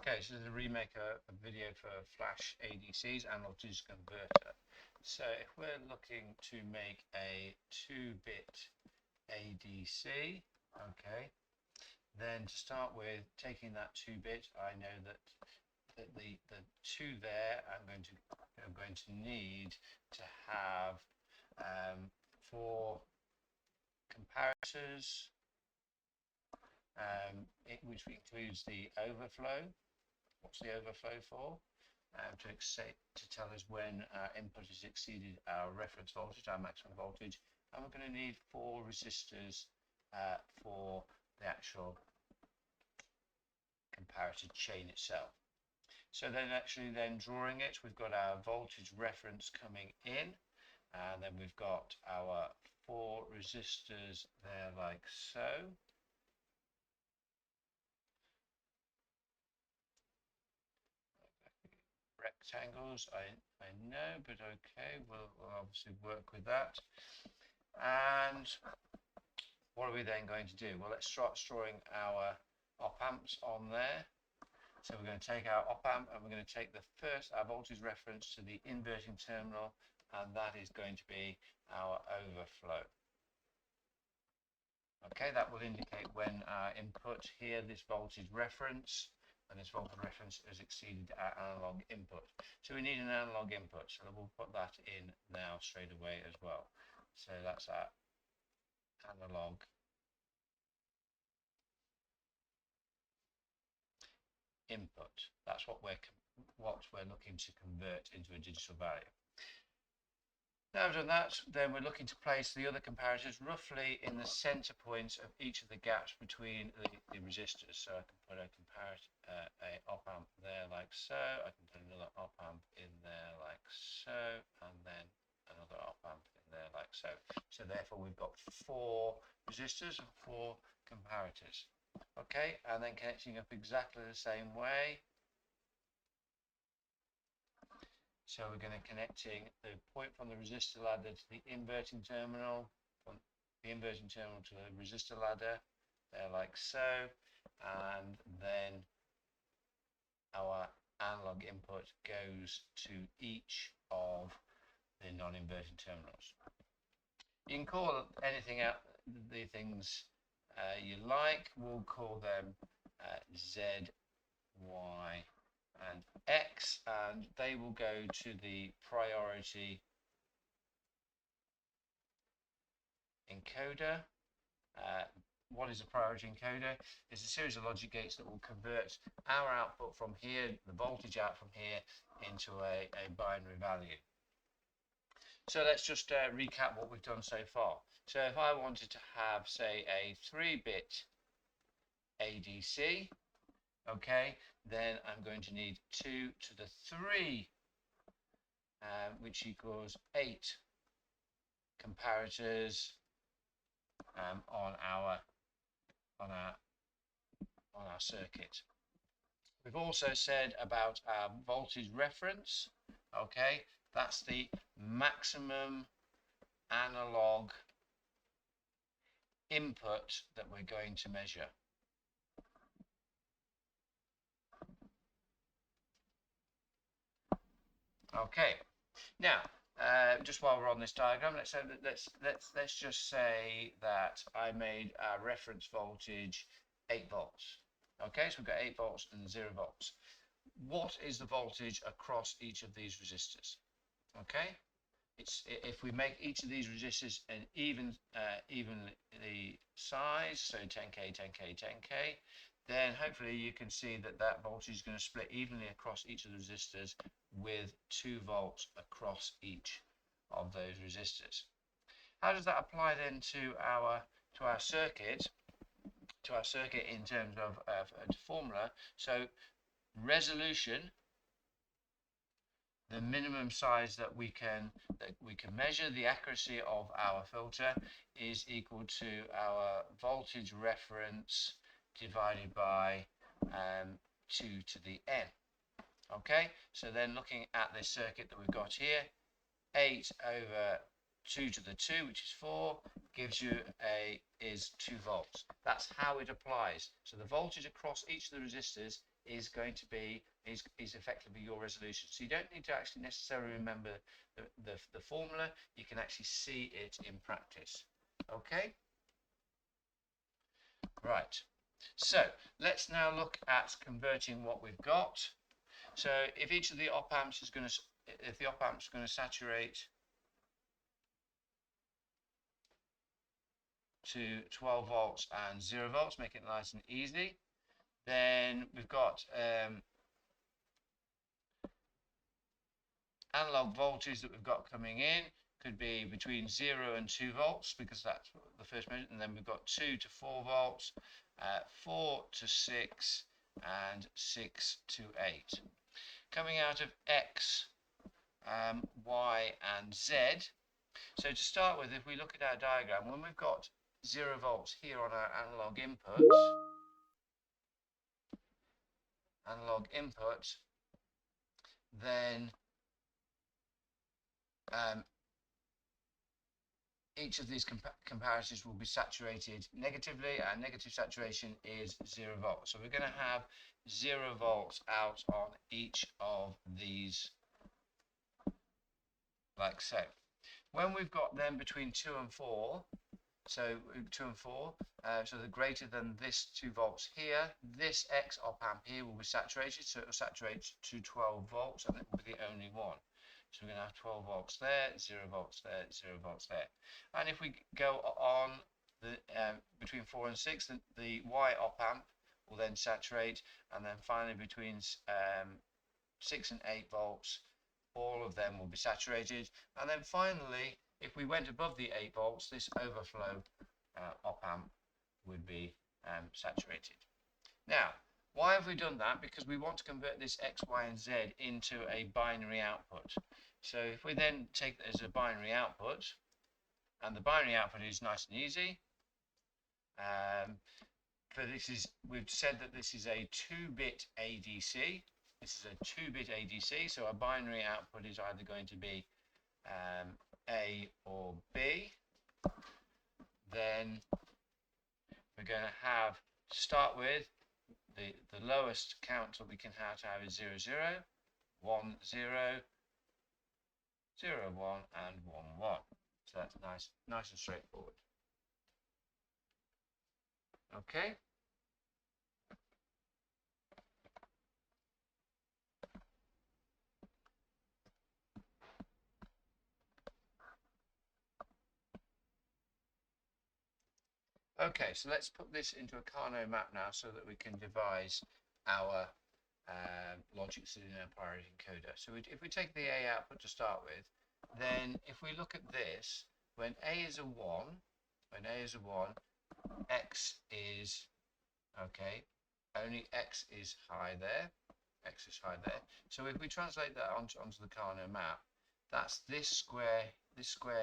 Okay, so this is a remake a video for Flash ADCs, analog to digital converter. So if we're looking to make a 2-bit ADC, okay, then to start with, taking that 2-bit, I know that the 2 there, I'm going to need to have 4 comparators, which includes the overflow. What's the overflow for? To tell us when our input has exceeded our reference voltage, our maximum voltage, and we're going to need 4 resistors for the actual comparator chain itself. So then drawing it, we've got our voltage reference coming in, and then we've got our 4 resistors there like so. Rectangles, I know, but okay, we'll obviously work with that. And what are we then going to do? Well, let's start drawing our op amps on there. So we're going to take our op amp and we're going to take our voltage reference to the inverting terminal, and that is going to be our overflow. Okay, that will indicate when our input here, this voltage reference, and this voltage reference has exceeded our analog input. So we need an analog input, so we'll put that in now straight away as well. So that's our analog input. That's what we're looking to convert into a digital value. Now we've done that, then we're looking to place the other comparators roughly in the center points of each of the gaps between the resistors. So I can put a op amp there like so, I can put another op amp in there like so, and then another op amp in there like so. So therefore we've got 4 resistors and 4 comparators. Okay, and then connecting up exactly the same way. So we're going to connecting the point from the resistor ladder to the inverting terminal, from the inverting terminal to the resistor ladder, there like so, and then our analog input goes to each of the non-inverting terminals. You can call anything out, the things you like. We'll call them Z, Y, and X, and they will go to the priority encoder. What is a priority encoder? It's a series of logic gates that will convert our output from here, the voltage out from here, into a binary value. So let's just recap what we've done so far. So if I wanted to have, say, a 3-bit ADC, okay, then I'm going to need 2 to the 3, which equals 8 comparators on our circuit. We've also said about our voltage reference. Okay, that's the maximum analog input that we're going to measure. Okay, now just while we're on this diagram, let's just say that I made our reference voltage 8 volts. Okay, so we've got 8 volts and 0 volts. What is the voltage across each of these resistors? Okay, if we make each of these resistors an evenly size, so 10k, 10k, 10k, then hopefully you can see that that voltage is going to split evenly across each of the resistors with 2 volts across each of those resistors. How does that apply then to our circuit? To our circuit in terms of a formula. So resolution, the minimum size that we can measure the accuracy of our filter, is equal to our voltage reference divided by 2 to the n. Okay, so then looking at this circuit that we've got here, 8 over 2 to the 2, which is 4, gives you is 2 volts. That's how it applies. So the voltage across each of the resistors is going to be is effectively your resolution. So you don't need to actually necessarily remember the formula. You can actually see it in practice. Okay, right. So let's now look at converting what we've got. So if each of the op amps is going to, if the op amp is going to saturate to 12 volts and 0 volts, make it nice and easy. Then we've got analog voltage that we've got coming in could be between 0 and 2 volts, because that's the first measure, and then we've got 2 to 4 volts, 4 to 6, and 6 to 8. Coming out of X, Y, and Z. So to start with, if we look at our diagram, when we've got 0 volts here on our analog input, then each of these comparisons will be saturated negatively, and negative saturation is 0 volts. So we're going to have 0 volts out on each of these, like so. When we've got them between 2 and 4, so 2 and 4, so they're greater than this 2 volts here, this X op amp here will be saturated, so it will saturate to 12 volts, and it will be the only one. So we're going to have 12 volts there, 0 volts there, 0 volts there. And if we go on the between 4 and 6, the Y op amp will then saturate, and then finally between 6 and 8 volts, all of them will be saturated. And then finally, if we went above the 8 volts, this overflow op amp would be saturated. Now, why have we done that? Because we want to convert this X, Y, and Z into a binary output. So if we then take it as a binary output, and the binary output is nice and easy, we've said that this is a 2-bit ADC. This is a 2-bit ADC, so our binary output is either going to be A or B. Then we're going to have, to start with, the lowest count that we can have is 0, 0, 1, 0, 0, 1, and 1, 1. So that's nice and straightforward. Okay. Okay, so let's put this into a Carnot map now so that we can devise our logic Signal priority encoder. So if we take the A output to start with, then if we look at this, when A is a 1, X is, okay, only X is high there. So if we translate that onto the Carnot map, that's this square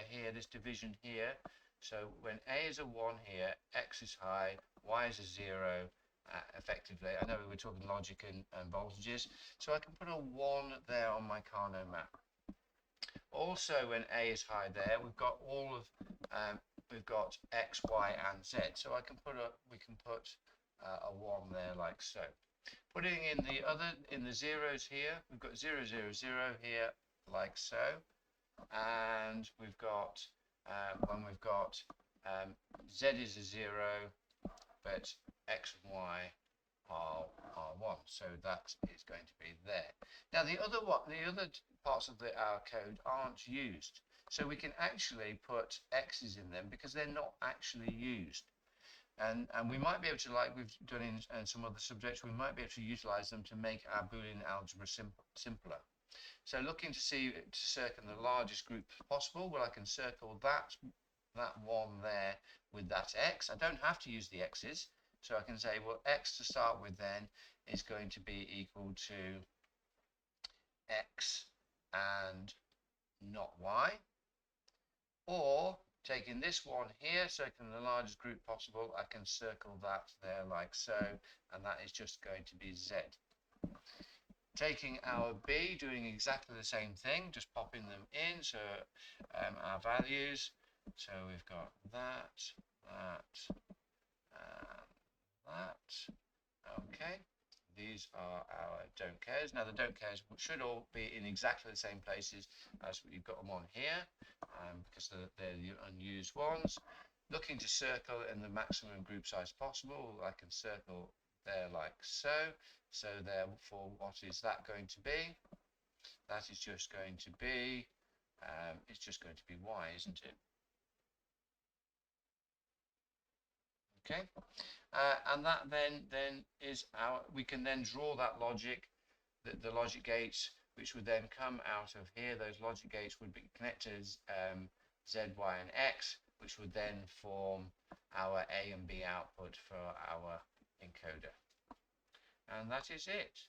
here, this division here. So when A is a 1 here, X is high, Y is a 0, effectively. I know we were talking logic and voltages, so I can put a 1 there on my Carnot map. Also, when A is high there, we've got all of we've got X, Y, and Z. So we can put a 1 there, like so. Putting in the zeros here, we've got 0, 0, 0 here, like so, and we've got when we've got Z is a 0, but X and Y are 1, so that is going to be there. Now the other parts of our code aren't used, so we can actually put X's in them because they're not actually used. And we might be able to, like we've done in some other subjects, we might be able to utilize them to make our Boolean algebra simpler. So looking to circle the largest group possible, well, I can circle that 1 there with that X. I don't have to use the X's, so I can say, well, X to start with then is going to be equal to X and not Y. Or taking this 1 here, circling the largest group possible, I can circle that there like so, and that is just going to be Z. Taking our B, doing exactly the same thing, just popping them in, so our values, so we've got that, and that, okay, these are our don't cares. Now the don't cares should all be in exactly the same places as you've got them on here, because they're the unused ones. Looking to circle in the maximum group size possible, I can circle there like so. So therefore, what is that going to be? That is just going to be, it's just going to be y, isn't it? Okay, and that then is our, we can then draw that logic, the logic gates, which would then come out of here. Those logic gates would be connected Z, Y, and X, which would then form our A and B output for our encoder. And that is it.